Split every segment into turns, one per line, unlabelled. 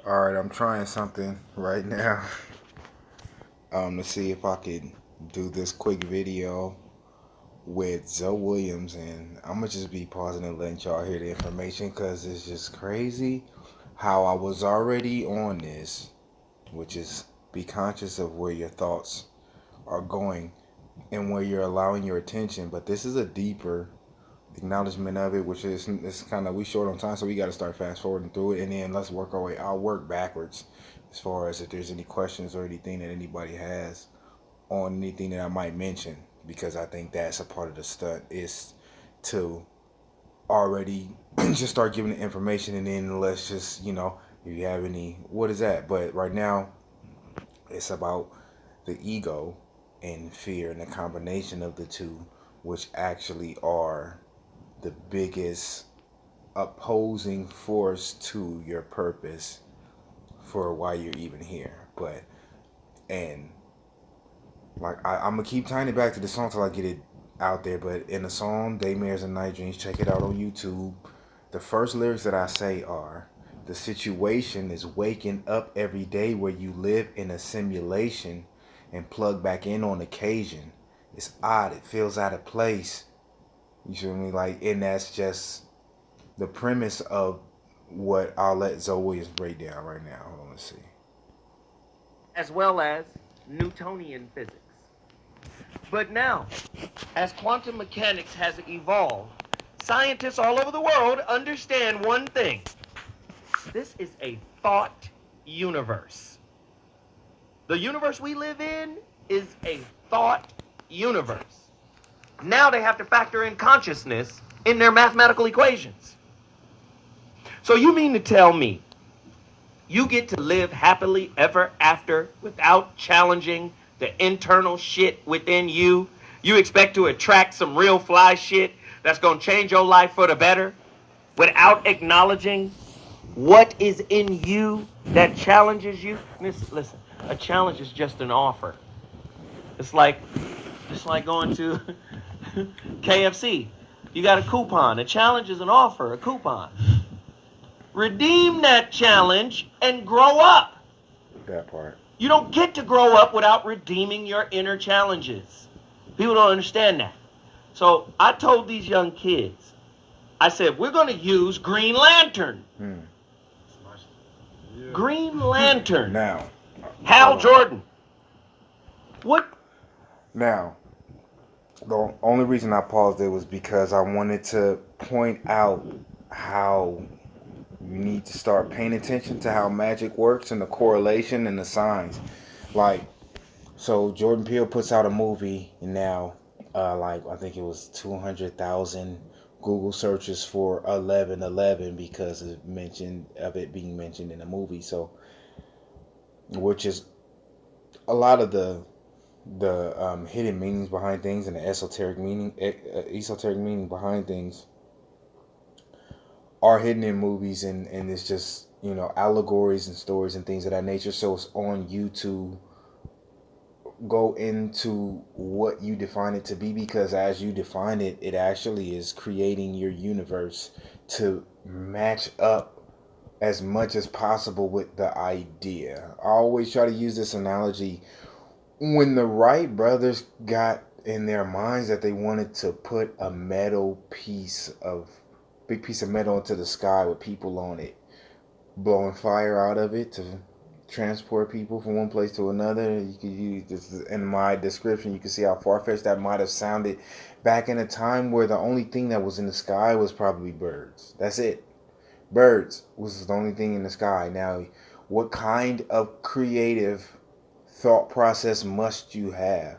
Alright, I'm trying something right now to see if I could do this quick video with Zoe Williams, and I'm gonna just be pausing and letting y'all hear the information because it's just crazy how I was already on this, which is be conscious of where your thoughts are going and where you're allowing your attention. But this is a deeper acknowledgement of it, which is it's kind of we short on time, so we got to start fast forwarding through it, and then let's work our way. I'll work backwards as far as if there's any questions or anything that anybody has on anything that I might mention, because I think that's a part of the stunt is to already just start giving the information, and then let's just if you have any what is that. But right now it's about the ego and fear and the combination of the two, which actually are the biggest opposing force to your purpose for why you're even here. But and like I'm gonna keep tying it back to the song till I get it out there. But in the song Daymares and Night Dreams, check it out on YouTube. The first lyrics that I say are, the situation is waking up every day where you live in a simulation and plug back in on occasion. It's odd, it feels out of place. You feel me? Like, and that's just the premise of what I'll let Zoe Williams break down right now. Hold on, let's see.
As well as Newtonian physics. But now, as quantum mechanics has evolved, scientists all over the world understand one thing. This is a thought universe. The universe we live in is a thought universe. Now they have to factor in consciousness in their mathematical equations. So you mean to tell me you get to live happily ever after without challenging the internal shit within you? You expect to attract some real fly shit that's going to change your life for the better without acknowledging what is in you that challenges you? Listen, a challenge is just an offer. It's like going to KFC. You got a coupon. A challenge is an offer, a coupon. Redeem that challenge and grow up.
That part.
You don't get to grow up without redeeming your inner challenges. People don't understand that. So I told these young kids, I said, we're going to use Green Lantern. Green Lantern.
Now.
Hal Jordan. What?
Now, the only reason I paused it was because I wanted to point out how you need to start paying attention to how magic works and the correlation and the signs. Like, so Jordan Peele puts out a movie, and now, like, I think it was 200,000 Google searches for 1111 because of it being mentioned in a movie. So, which is a lot of the hidden meanings behind things and the esoteric meaning behind things are hidden in movies, and it's just allegories and stories and things of that nature. So it's on you to go into what you define it to be, because as you define it, it actually is creating your universe to match up as much as possible with the idea. I always try to use this analogy. When the Wright brothers got in their minds that they wanted to put a big piece of metal into the sky with people on it, blowing fire out of it to transport people from one place to another. You could use this in my description. You can see how far-fetched that might have sounded back in a time where the only thing that was in the sky was probably birds. That's it. Birds was the only thing in the sky. Now, what kind of creative thought process must you have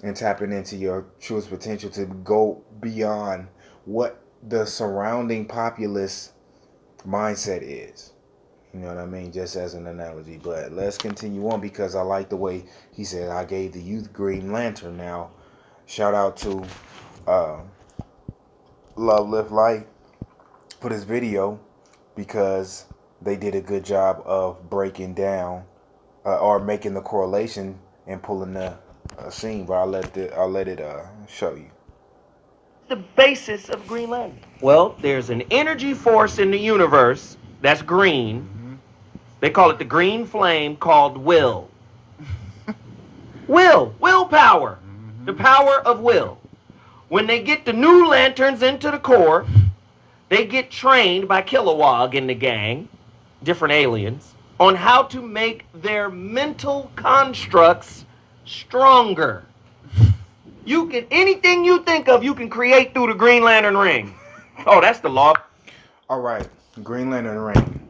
and tapping into your truest potential to go beyond what the surrounding populace mindset is? You know what I mean? Just as an analogy. But let's continue on, because I like the way he said, I gave the youth Green Lantern. Now, shout out to Love Live Light for this video, because they did a good job of breaking down or making the correlation and pulling the scene. But I'll let it show you
The basis of Green Lantern. Well, there's an energy force in the universe that's green, They call it the green flame called will. Willpower. The power of will. When they get the new lanterns into the core, they get trained by Kilowog and the gang, different aliens, on how to make their mental constructs stronger. You can, anything you think of, you can create through the Green Lantern ring. Oh, that's the law.
All right, Green Lantern ring.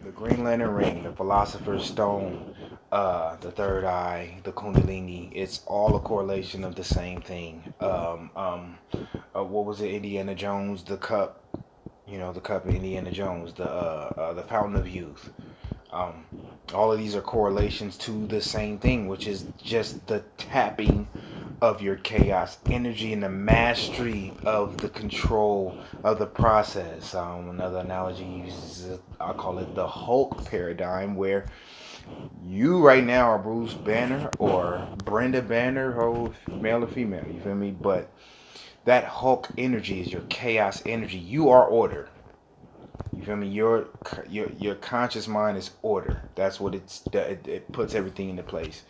The Green Lantern ring, the Philosopher's Stone, the Third Eye, the Kundalini. It's all a correlation of the same thing. What was it? Indiana Jones, the cup. You know, the cup of Indiana Jones, the Fountain of Youth. Um, all of these are correlations to the same thing, which is just the tapping of your chaos energy and the mastery of the control of the process. Another analogy uses, I call it the Hulk paradigm, where you right now are Bruce Banner or Brenda Banner, or male or female, you feel me? But that Hulk energy is your chaos energy. You are order. You feel me? Your conscious mind is order. That's what it puts everything into place.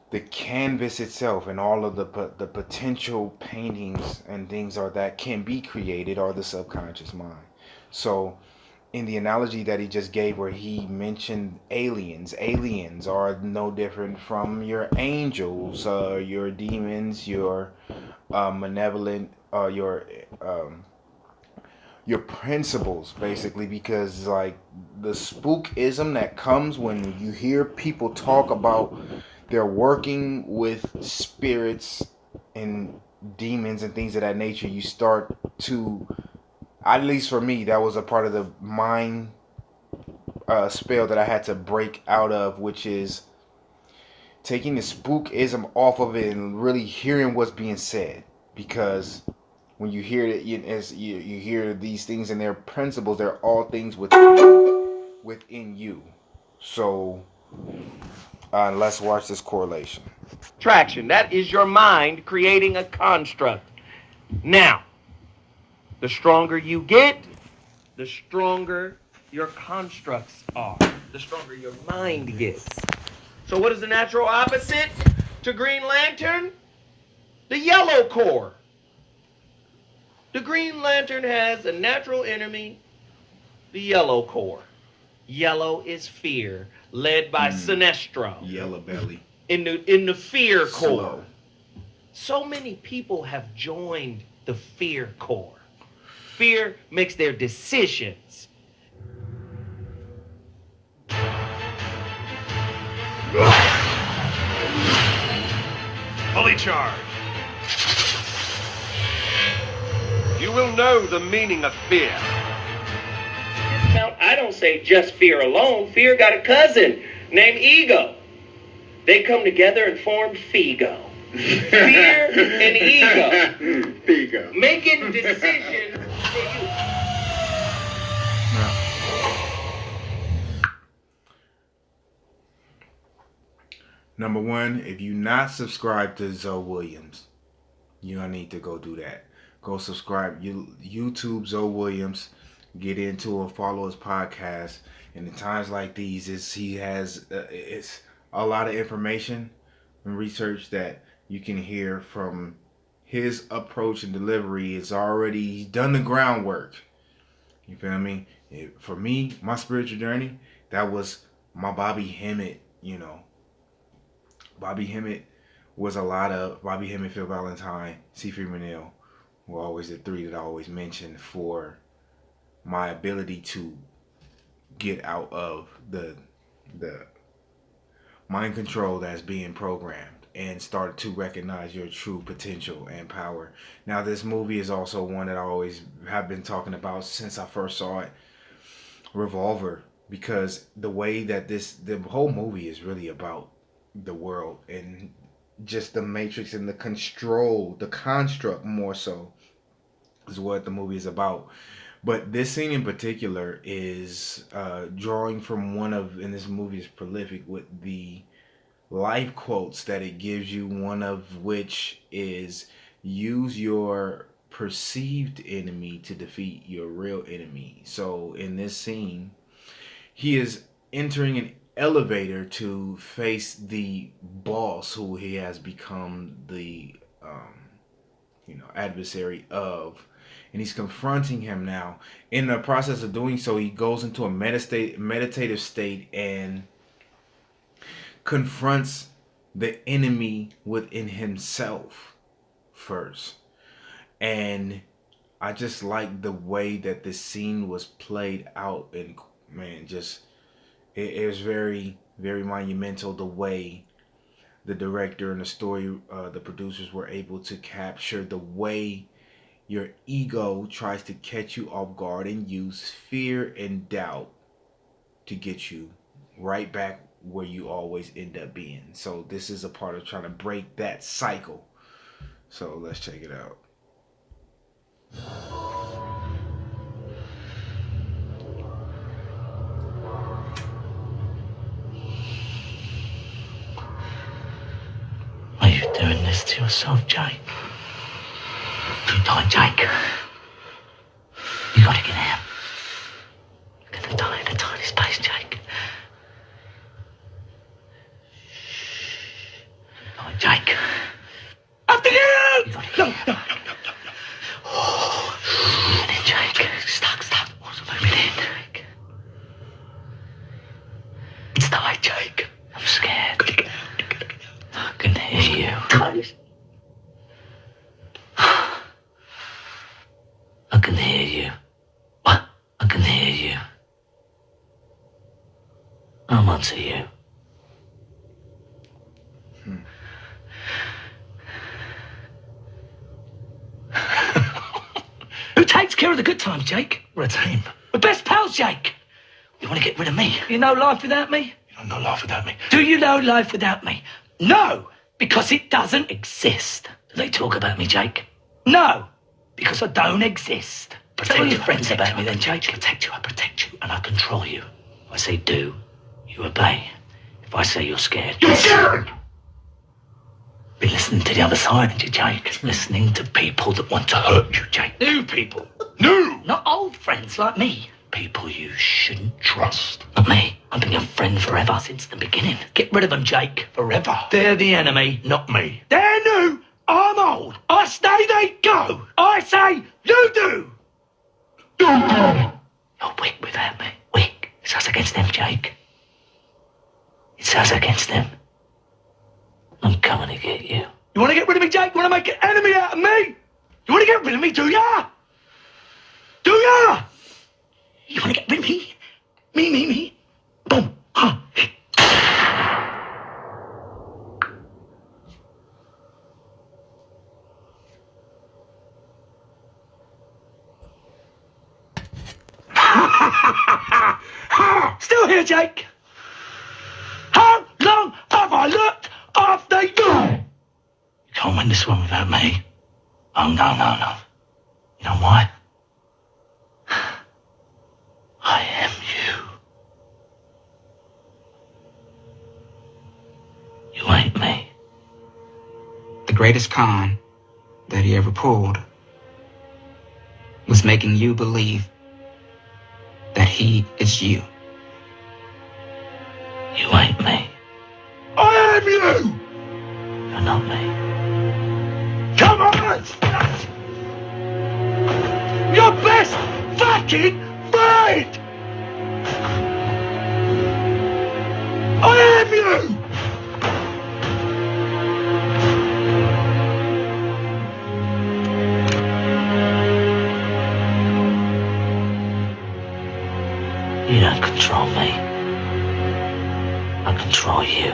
The canvas itself and all of the potential paintings and things are that can be created are the subconscious mind. So in the analogy that he just gave where he mentioned aliens are no different from your angels, your demons, your malevolent, um, your principles, basically, because like the spookism that comes when you hear people talk about they're working with spirits and demons and things of that nature, you start to, at least for me, that was a part of the mind spell that I had to break out of, which is taking the spookism off of it and really hearing what's being said. Because when you hear it, you hear these things and their principles, they're all things within you. So let's watch this correlation.
Traction. That is your mind creating a construct. Now, the stronger you get, the stronger your constructs are. The stronger your mind gets. So what is the natural opposite to Green Lantern? The yellow core. The Green Lantern has a natural enemy, the yellow core. Yellow is fear, led by Sinestro.
Yellow belly.
In the fear core.
Slow.
So many people have joined the fear core. Fear makes their decisions.
Fully charged. You will know the meaning of fear.
Discount, I don't say just fear alone. Fear got a cousin named Ego. They come together and form Figo. Fear and ego.
Figo.
Making decisions for you.
Number one, if you not subscribed to Zoe Williams, you don't need to go do that. Go subscribe. YouTube Zoe Williams. Get into or follow his podcast. And in times like these, he has it's a lot of information and research that you can hear from his approach and delivery. He's done the groundwork. You feel me? For me, my spiritual journey, that was my Bobby Hemmett, Bobby Hemmett was a lot of Bobby Hemmett, Phil Valentine, C. Freeman were always the three that I always mentioned for my ability to get out of the mind control that's being programmed and start to recognize your true potential and power. Now, this movie is also one that I always have been talking about since I first saw it, Revolver, because the way that the whole movie is really about the world and just the matrix and the construct more so is what the movie is about. But this scene in particular is drawing from and this movie is prolific with the life quotes that it gives you, one of which is use your perceived enemy to defeat your real enemy. So in this scene, he is entering an elevator to face the boss who he has become the adversary of, and he's confronting him now. In the process of doing so, he goes into a meditative state and confronts the enemy within himself first. And I just like the way that this scene was played out, and man, just it was very, very monumental the way the director and the story, the producers were able to capture the way your ego tries to catch you off guard and use fear and doubt to get you right back where you always end up being. So this is a part of trying to break that cycle. So let's check it out.
Are you doing this to yourself, Jake? You die, Jake. You gotta get out. You're gonna die in a tiny space, Jake. Die, Jake. After you! No. Oh, moving in, Jake. Stuck. What's moving in, Jake? It's die, Jake. I'm scared. I can hear you. I can hear you. What? I can hear you. I'm onto you. Who takes care of the good times, Jake? We're a team. We're best pals, Jake. You want to get rid of me? You know life without me? You don't know life without me. Do you know life without me? No, because it doesn't exist. Do they talk about me, Jake? No, because I don't exist. Tell your friends about me then, Jake. I protect you, and I control you. If I say do, you obey. If I say you're scared, you're scared! Been listening to the other side, haven't you, Jake? Listening to people that want to hurt you, Jake. New people. New! Not old friends like me. People you shouldn't trust. Not me. I've been your friend forever, since the beginning. Get rid of them, Jake. Forever. They're the enemy, not me. They're new. I'm old. I stay, they go. I say, you do. You're weak without me. Weak. It's us against them, Jake. It's us against them. I'm coming to get you. You want to get rid of me, Jake? You want to make an enemy out of me? You want to get rid of me, do ya? Do ya? You want to get rid of me? Me. Boom. Huh. Still here, Jake. How long have I looked after you? You can't win this one without me. Oh, no. You know why? I am you. You ain't me.
The greatest con that he ever pulled was making you believe that he is you.
You ain't me.
I am you!
You're not me.
Come on! Your best fucking friend! I am you!
You don't control me. I control you.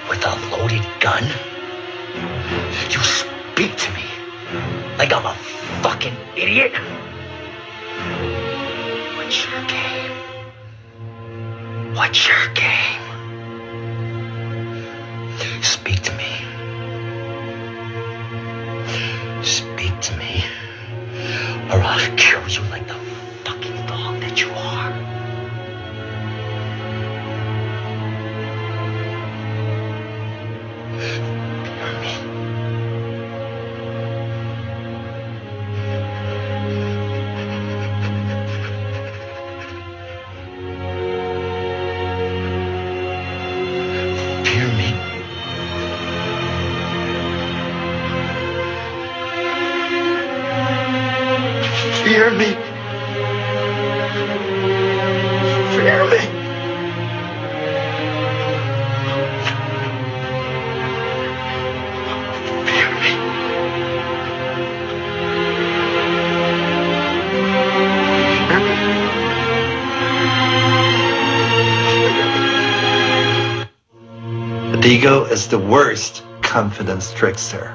With a loaded gun? You speak to me like I'm a fucking idiot? What's your game? What's your game? Speak to me. Speak to me, or I'll kill you like the fucking dog that you are. Hear me? Hear me? Fear me. Fear me. Fear me. The ego is the worst confidence trickster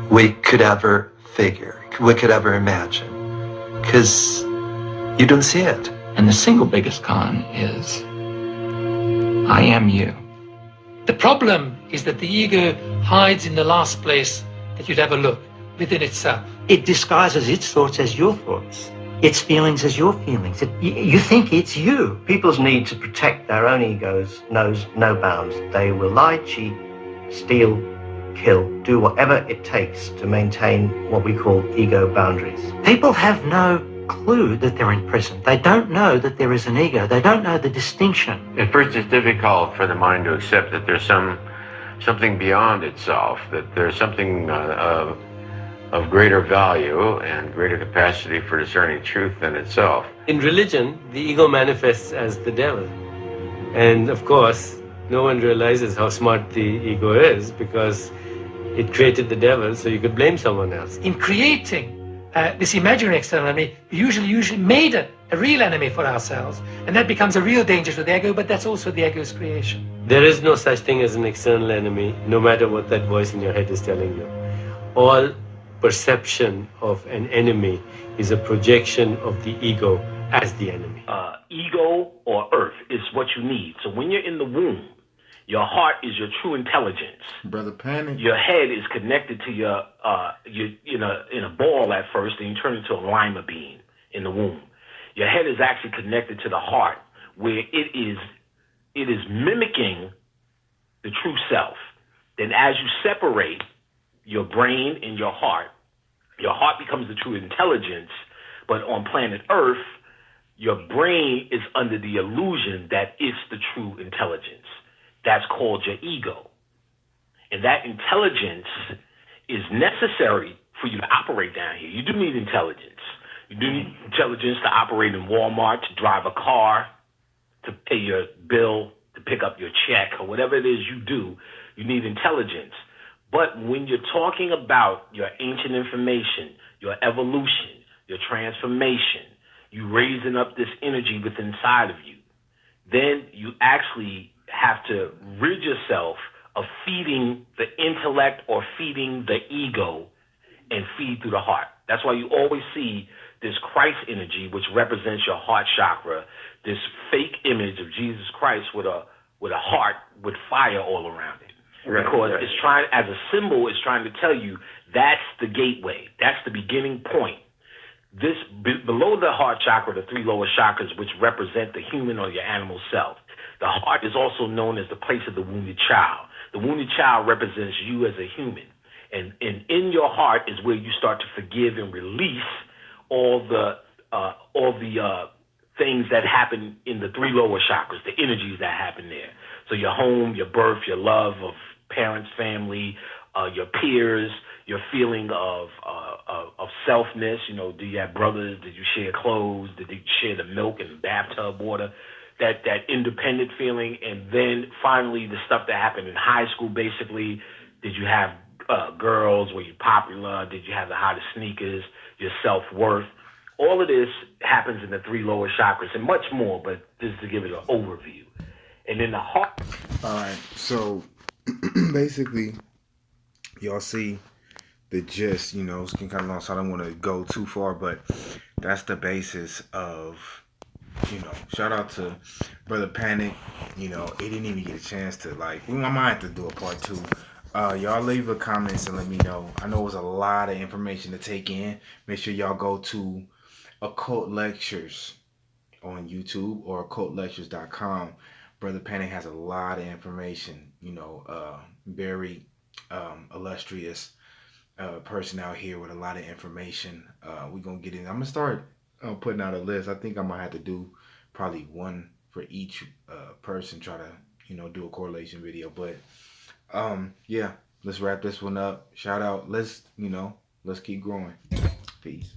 we could ever figure, we could ever imagine, because you don't see it. And the single biggest con is, I am you.
The problem is that the ego hides in the last place that you'd ever look, within itself.
It disguises its thoughts as your thoughts, its feelings as your feelings. You think it's you.
People's need to protect their own egos knows no bounds. They will lie, cheat, steal, kill, do whatever it takes to maintain what we call ego boundaries.
People have no clue that they're in prison. They don't know that there is an ego. They don't know the distinction.
At first, it's difficult for the mind to accept that there's something beyond itself, that there's something of greater value and greater capacity for discerning truth than itself.
In religion, the ego manifests as the devil. And of course, no one realizes how smart the ego is because it created the devil so you could blame someone else.
In creating this imaginary external enemy, we usually made a real enemy for ourselves, and that becomes a real danger to the ego, but that's also the ego's creation.
There is no such thing as an external enemy, no matter what that voice in your head is telling you. All perception of an enemy is a projection of the ego as the enemy.
Ego or earth is what you need. So when you're in the womb, your heart is your true intelligence.
Brother Panic.
Your head is connected to your in a ball at first, and you turn into a lima bean in the womb. Your head is actually connected to the heart, where it is mimicking the true self. Then as you separate your brain and your heart becomes the true intelligence, but on planet Earth, your brain is under the illusion that it's the true intelligence. That's called your ego. And that intelligence is necessary for you to operate down here. You do need intelligence. You do need intelligence to operate in Walmart, to drive a car, to pay your bill, to pick up your check, or whatever it is you do. You need intelligence. But when you're talking about your ancient information, your evolution, your transformation, you raising up this energy within inside of you, then you actually have to rid yourself of feeding the intellect or feeding the ego and feed through the heart. That's why you always see this Christ energy, which represents your heart chakra, this fake image of Jesus Christ with a heart with fire all around it. Right, because it's trying, as a symbol, it's trying to tell you that's the gateway. That's the beginning point. This below the heart chakra, the three lower chakras, which represent the human or your animal self. The heart is also known as the place of the wounded child. The wounded child represents you as a human. And in your heart is where you start to forgive and release all the things that happen in the three lower chakras, the energies that happen there. So your home, your birth, your love of parents, family, your peers, your feeling of selfness. You know, do you have brothers? Did you share clothes? Did you share the milk and the bathtub water? That independent feeling. And then finally the stuff that happened in high school, basically. Did you have girls? Were you popular? Did you have the hottest sneakers? Your self-worth? All of this happens in the three lower chakras and much more, but just to give it an overview. And then the heart.
All right, so basically, y'all see the gist, you know, it's kind of long, so I don't want to go too far, but that's the basis of shout out to Brother Panic. He didn't even get a chance to we might have to do a part 2. Y'all leave a comments and let me know. I know it was a lot of information to take in. Make sure y'all go to Occult Lectures on YouTube or occultlectures.com. Brother Panic has a lot of information. Very illustrious person out here with a lot of information. We're gonna get in. I'm gonna start putting out a list. I think I might have to do probably one for each person. Try to do a correlation video. But yeah, let's wrap this one up. Shout out. Let's keep growing. Peace.